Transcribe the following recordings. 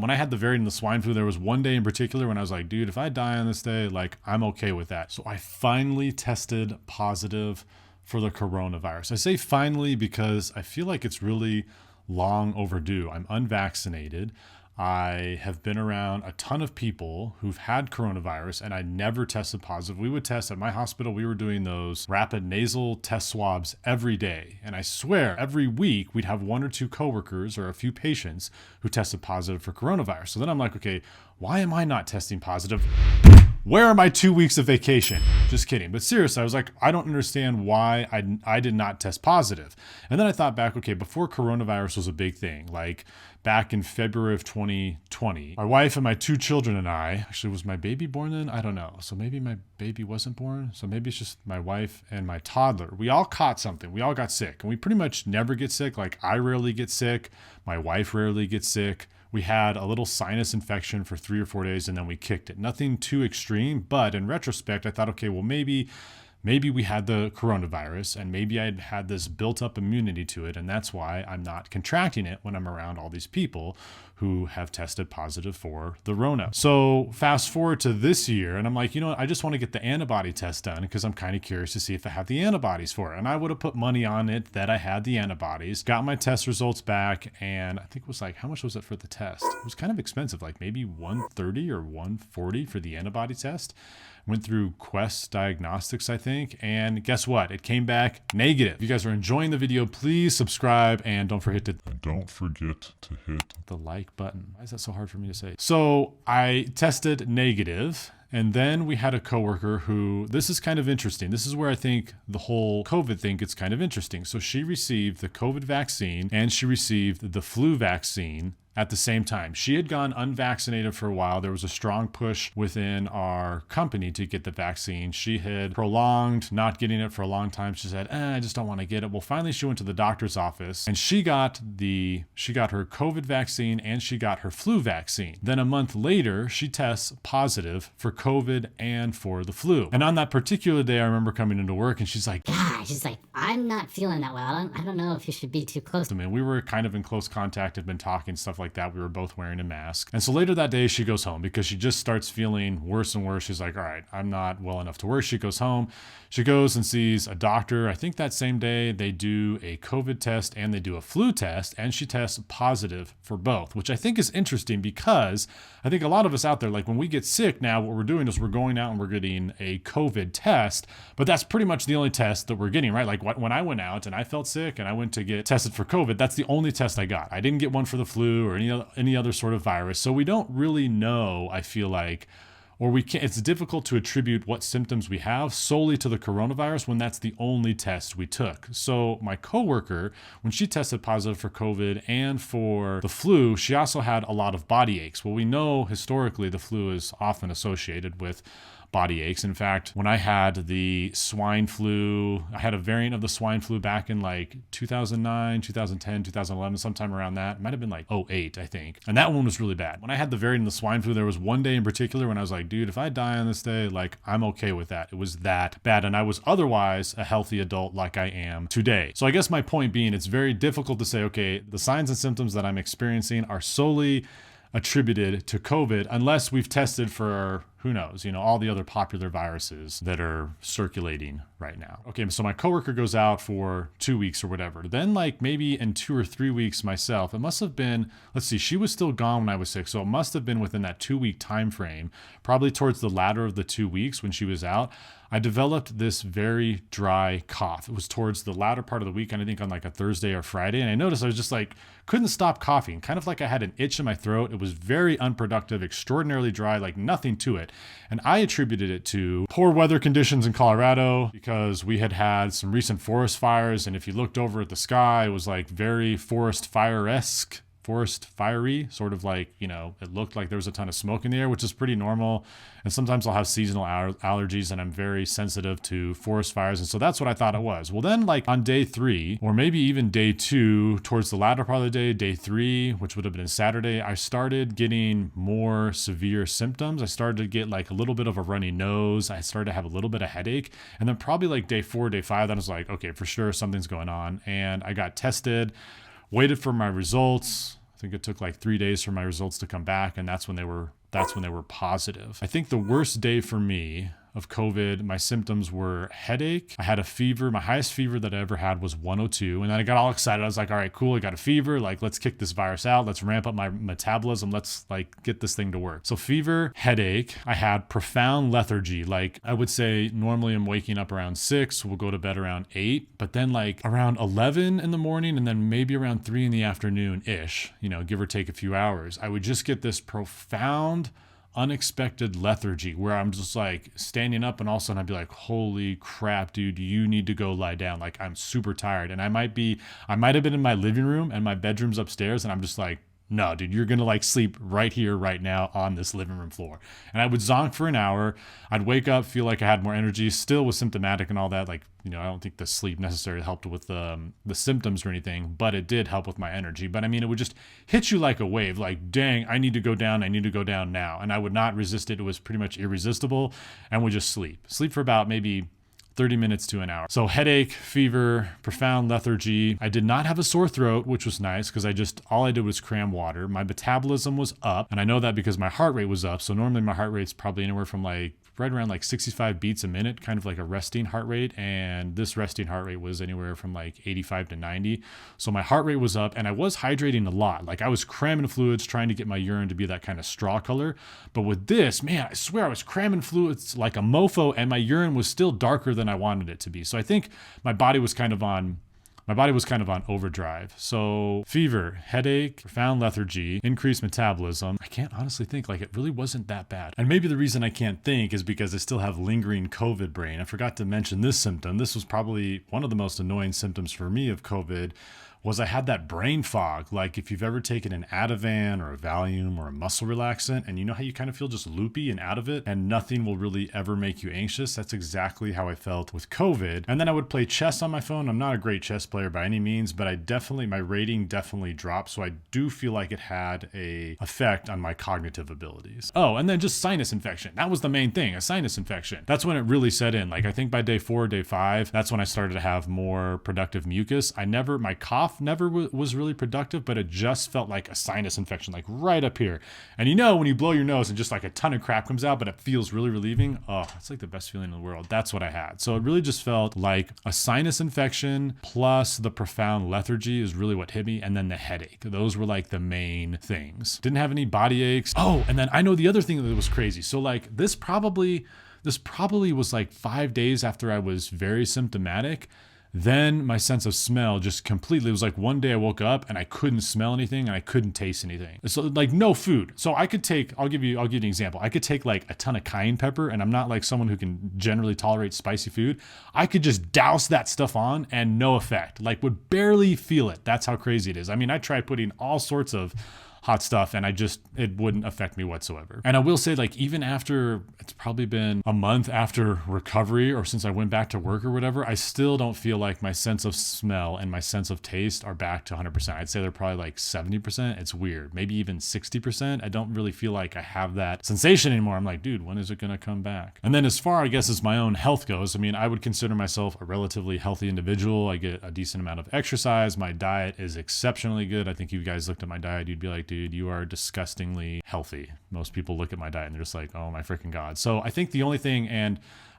When I had the variant of the swine flu, there was one day in particular when I was like, dude, if I die on this day, like, I'm okay with that. So I finally tested positive for the coronavirus. I say finally because I feel like it's really long overdue. I'm unvaccinated. I have been around a ton of people who've had coronavirus and I never tested positive. We would test at my hospital. We were doing those rapid nasal test swabs every day. And I swear every week we'd have one or two coworkers or a few patients who tested positive for coronavirus. So then I'm like, okay, why am I not testing positive? Where are my 2 weeks of vacation? Just kidding. But seriously, I was like, I don't understand why I did not test positive. And then I thought back, okay, before coronavirus was a big thing, like back in February of 2020, my wife and my two children and I, actually was my baby born then? I don't know. So maybe my baby wasn't born. So maybe it's just my wife and my toddler. We all caught something. We all got sick and we pretty much never get sick. Like I rarely get sick. My wife rarely gets sick. We had a little sinus infection for 3 or 4 days and then we kicked it. Nothing too extreme, but in retrospect, I thought, okay, well, maybe we had the coronavirus and maybe I'd had this built up immunity to it. And that's why I'm not contracting it when I'm around all these people who have tested positive for the Rona. So fast forward to this year and I'm like, you know what? I just want to get the antibody test done because I'm kind of curious to see if I have the antibodies for it. And I would have put money on it that I had the antibodies, got my test results back. And I think it was like, how much was it for the test? It was kind of expensive, like maybe $130 or $140 for the antibody test. Went through Quest Diagnostics, I think, and guess what? It came back negative. If you guys are enjoying the video, please subscribe and don't forget to hit the like button. Why is that so hard for me to say? So I tested negative. And then we had a coworker who, this is kind of interesting. This is where I think the whole COVID thing gets kind of interesting. So she received the COVID vaccine and she received the flu vaccine at the same time. She had gone unvaccinated for a while. There was a strong push within our company to get the vaccine. She had prolonged not getting it for a long time. She said, I just don't want to get it. Well, finally she went to the doctor's office and she got her COVID vaccine and she got her flu vaccine. Then a month later, she tests positive for COVID and for the flu. And on that particular day, I remember coming into work and she's like, I'm not feeling that well. I don't know if you should be too close to me. We were kind of in close contact, had been talking, stuff like that. We were both wearing a mask. And so later that day, she goes home because she just starts feeling worse and worse. She's like, all right, I'm not well enough to work. She goes home. She goes and sees a doctor. I think that same day they do a COVID test and they do a flu test, and she tests positive for both, which I think is interesting because I think a lot of us out there, like when we get sick now, what we're doing is we're going out and we're getting a COVID test, but that's pretty much the only test that we're getting, right? Like when I went out and I felt sick and I went to get tested for COVID, that's the only test I got. I didn't get one for the flu or any other sort of virus. So we don't really know, I feel like, or we can't, it's difficult to attribute what symptoms we have solely to the coronavirus when that's the only test we took. So my coworker, when she tested positive for COVID and for the flu, she also had a lot of body aches. Well, we know historically the flu is often associated with body aches. In fact, when I had the swine flu, I had a variant of the swine flu back in like 2009, 2010, 2011, sometime around that. It might have been like 2008, I think. And that one was really bad. When I had the variant of the swine flu, there was one day in particular when I was like, dude, if I die on this day, like I'm okay with that. It was that bad. And I was otherwise a healthy adult like I am today. So I guess my point being, it's very difficult to say, okay, the signs and symptoms that I'm experiencing are solely attributed to COVID unless we've tested for, who knows, all the other popular viruses that are circulating right now. Okay, so my coworker goes out for 2 weeks or whatever. Then like maybe in 2 or 3 weeks myself, it must have been, let's see, she was still gone when I was sick. So it must have been within that 2 week time frame, probably towards the latter of the 2 weeks when she was out. I developed this very dry cough. It was towards the latter part of the week, and I think on like a Thursday or Friday. And I noticed I was just like, couldn't stop coughing, kind of like I had an itch in my throat. It was very unproductive, extraordinarily dry, like nothing to it. And I attributed it to poor weather conditions in Colorado because we had had some recent forest fires. And if you looked over at the sky, it was like very forest fire-esque. Forest fiery, sort of like, it looked like there was a ton of smoke in the air, which is pretty normal. And sometimes I'll have seasonal allergies and I'm very sensitive to forest fires. And so that's what I thought it was. Well, then like on day 3, or maybe even day 2, towards the latter part of the day 3, which would have been Saturday, I started getting more severe symptoms. I started to get like a little bit of a runny nose. I started to have a little bit of headache. And then probably like day 4, day 5, then I was like, okay, for sure something's going on. And I got tested, waited for my results. think it took like 3 days for my results to come back, and that's when they were positive. I think the worst day for me of COVID, my symptoms were headache. I had a fever. My highest fever that I ever had was 102. And then I got all excited. I was like, all right, cool. I got a fever. Like, let's kick this virus out. Let's ramp up my metabolism. Let's like get this thing to work. So fever, headache. I had profound lethargy. Like I would say normally I'm waking up around 6. We'll go to bed around 8. But then like around 11 in the morning and then maybe around 3 in the afternoon-ish, give or take a few hours, I would just get this profound unexpected lethargy where I'm just like standing up and all of a sudden I'd be like, holy crap, dude, you need to go lie down. Like I'm super tired. And I might have been in my living room and my bedroom's upstairs and I'm just like, no, dude, you're going to like sleep right here, right now on this living room floor. And I would zonk for an hour. I'd wake up, feel like I had more energy, still was symptomatic and all that. Like, I don't think the sleep necessarily helped with the symptoms or anything, but it did help with my energy. But I mean, it would just hit you like a wave, like, dang, I need to go down. I need to go down now. And I would not resist it. It was pretty much irresistible and would just sleep for about maybe 30 minutes to an hour. So headache, fever, profound lethargy. I did not have a sore throat, which was nice because all I did was cram water. My metabolism was up. And I know that because my heart rate was up. So normally my heart rate's probably anywhere from like right around like 65 beats a minute, kind of like a resting heart rate. And this resting heart rate was anywhere from like 85 to 90. So my heart rate was up and I was hydrating a lot. Like I was cramming fluids, trying to get my urine to be that kind of straw color. But with this, man, I swear I was cramming fluids like a mofo and my urine was still darker than I wanted it to be. So I think my body was kind of on overdrive. So fever, headache, profound lethargy, increased metabolism. I can't honestly think, like it really wasn't that bad. And maybe the reason I can't think is because I still have lingering COVID brain. I forgot to mention this symptom. This was probably one of the most annoying symptoms for me of COVID. Was I had that brain fog. Like if you've ever taken an Ativan or a Valium or a muscle relaxant and you know how you kind of feel just loopy and out of it and nothing will really ever make you anxious. That's exactly how I felt with COVID. And then I would play chess on my phone. I'm not a great chess player by any means, but my rating definitely dropped. So I do feel like it had a effect on my cognitive abilities. Oh, and then just sinus infection. That was the main thing, a sinus infection. That's when it really set in. Like I think by day 4, day 5, that's when I started to have more productive mucus. My cough never was really productive, but it just felt like a sinus infection, like right up here. And when you blow your nose and just like a ton of crap comes out, but it feels really relieving. Oh, it's like the best feeling in the world. That's what I had. So it really just felt like a sinus infection plus the profound lethargy is really what hit me. And then the headache. Those were like the main things. Didn't have any body aches. Oh, and then I know the other thing that was crazy. So like this probably was like 5 days after I was very symptomatic. Then my sense of smell just completely, it was like one day I woke up and I couldn't smell anything and I couldn't taste anything. So like no food. So I could take, I'll give you an example. I could take like a ton of cayenne pepper and I'm not like someone who can generally tolerate spicy food. I could just douse that stuff on and no effect, like would barely feel it. That's how crazy it is. I mean, I tried putting all sorts of hot stuff and it wouldn't affect me whatsoever. And I will say, like, even after it's probably been a month after recovery or since I went back to work or whatever, I still don't feel like my sense of smell and my sense of taste are back to 100%. I'd say they're probably like 70%. It's weird. Maybe even 60%. I don't really feel like I have that sensation anymore. I'm like, dude, when is it going to come back? And then as far, I guess, as my own health goes, I mean, I would consider myself a relatively healthy individual. I get a decent amount of exercise. My diet is exceptionally good. I think if you guys looked at my diet, you'd be like, dude, you are disgustingly healthy. Most people look at my diet and they're just like, oh my freaking God. So I think the only thing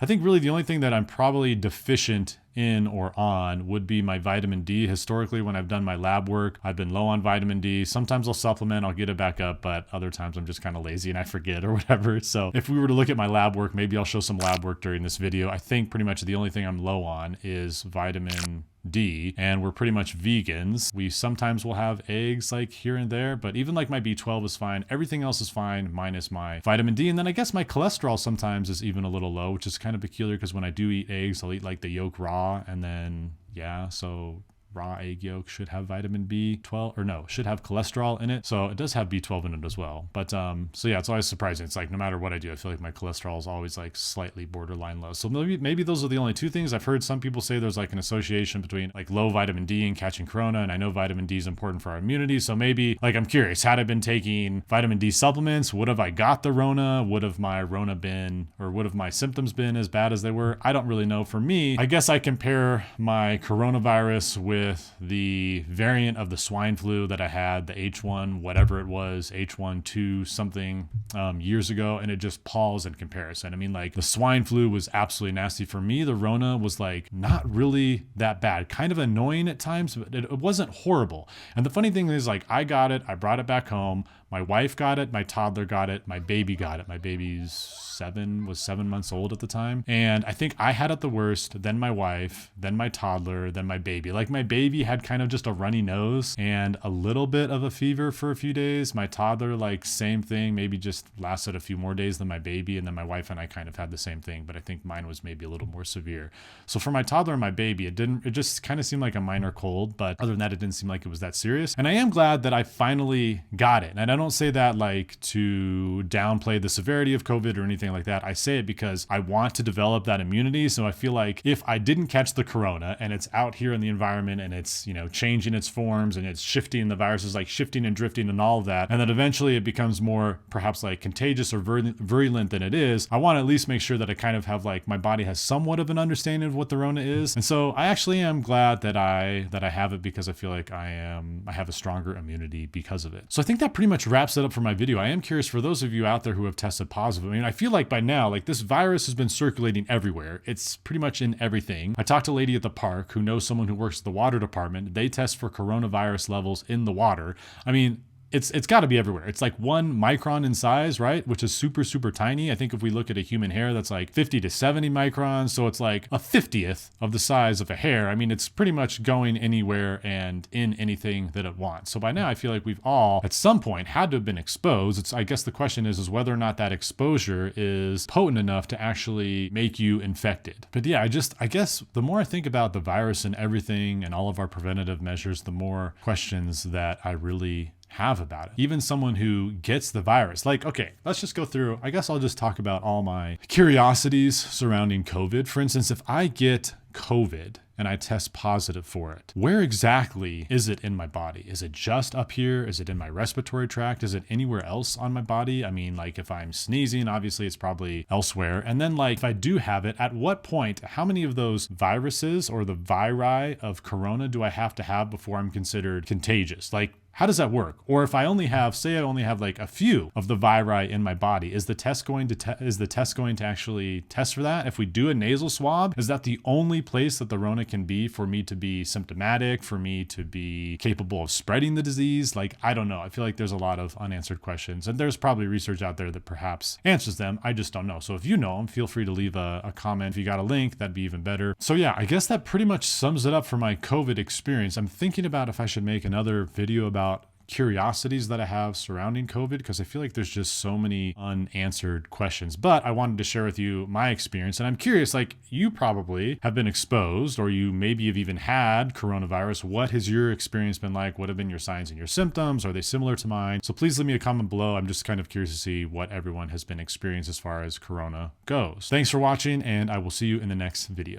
that I'm probably deficient in or on would be my vitamin D. Historically, when I've done my lab work, I've been low on vitamin D. Sometimes I'll supplement, I'll get it back up, but other times I'm just kind of lazy and I forget or whatever. So if we were to look at my lab work, maybe I'll show some lab work during this video. I think pretty much the only thing I'm low on is vitamin D, and we're pretty much vegans. We sometimes will have eggs like here and there, but even like my B12 is fine. Everything else is fine minus my vitamin D. And then I guess my cholesterol sometimes is even a little low, which is kind of peculiar because when I do eat eggs, I'll eat like the yolk raw and then so raw egg yolk should have vitamin B12 or no, should have cholesterol in it. So it does have B12 in it as well. But so yeah, it's always surprising. It's like no matter what I do, I feel like my cholesterol is always like slightly borderline low. So maybe those are the only two things. I've heard some people say there's like an association between like low vitamin D and catching corona. And I know vitamin D is important for our immunity. So maybe like I'm curious, had I been taking vitamin D supplements, would have I got the Rona? Would have my Rona been, or would have my symptoms been as bad as they were? I don't really know. For me, I guess I compare my coronavirus with with the variant of the swine flu that I had, the H1, whatever it was, H1, 2 something years ago, and it just palls in comparison. I mean, like the swine flu was absolutely nasty. For me, the Rona was like not really that bad, kind of annoying at times, but it wasn't horrible. And the funny thing is, like, I got it, I brought it back home. My wife got it, my toddler got it, my baby got it. My baby's 7 months old at the time. And I think I had it the worst, then my wife, then my toddler, then my baby. Like my baby had kind of just a runny nose and a little bit of a fever for a few days. My toddler, like same thing, maybe just lasted a few more days than my baby. And then my wife and I kind of had the same thing, but I think mine was maybe a little more severe. So for my toddler and my baby, it just kind of seemed like a minor cold, but other than that, it didn't seem like it was that serious. And I am glad that I finally got it. And I don't say that like to downplay the severity of COVID or anything like that. I say it because I want to develop that immunity. So I feel like if I didn't catch the corona and it's out here in the environment and it's, changing its forms and it's shifting, the virus is like shifting and drifting and all of that, and then eventually it becomes more perhaps like contagious or virulent than it is, I want to at least make sure that I kind of have like my body has somewhat of an understanding of what the Rona is. And so I actually am glad that I have it, because I feel like I have a stronger immunity because of it. So I think that pretty much wraps it up for my video. I am curious for those of you out there who have tested positive. I mean, I feel like by now, like this virus has been circulating everywhere. It's pretty much in everything. I talked to a lady at the park who knows someone who works at the water department. They test for coronavirus levels in the water. I mean, it's got to be everywhere. It's like 1 micron in size, right? Which is super, super tiny. I think if we look at a human hair, that's like 50 to 70 microns. So it's like a 50th of the size of a hair. I mean, it's pretty much going anywhere and in anything that it wants. So by now, I feel like we've all, at some point, had to have been exposed. I guess the question is whether or not that exposure is potent enough to actually make you infected. But yeah, I guess the more I think about the virus and everything and all of our preventative measures, the more questions that I really have about it. Even someone who gets the virus, like, okay, let's just go through, I guess I'll just talk about all my curiosities surrounding COVID. For instance, if I get COVID and I test positive for it, where exactly is it in my body? Is it just up here? Is it in my respiratory tract? Is it anywhere else on my body? I mean, like if I'm sneezing, obviously it's probably elsewhere. And then like if I do have it, at what point, how many of those viruses or the viri of corona do I have to have before I'm considered contagious? Like, how does that work? Or if I only have, say I only have like a few of the viri in my body, is the test going to actually test for that? If we do a nasal swab, is that the only place that the Rona can be for me to be symptomatic, for me to be capable of spreading the disease? Like, I don't know. I feel like there's a lot of unanswered questions, and there's probably research out there that perhaps answers them. I just don't know. So if you know them, feel free to leave a comment. If you got a link, that'd be even better. So yeah, I guess that pretty much sums it up for my COVID experience. I'm thinking about if I should make another video about curiosities that I have surrounding COVID, because I feel like there's just so many unanswered questions. But I wanted to share with you my experience, and I'm curious, like you probably have been exposed, or you maybe have even had coronavirus. What has your experience been like? What have been your signs and your symptoms? Are they similar to mine? So please leave me a comment below. I'm just kind of curious to see what everyone has been experienced as far as corona goes. Thanks for watching, and I will see you in the next video.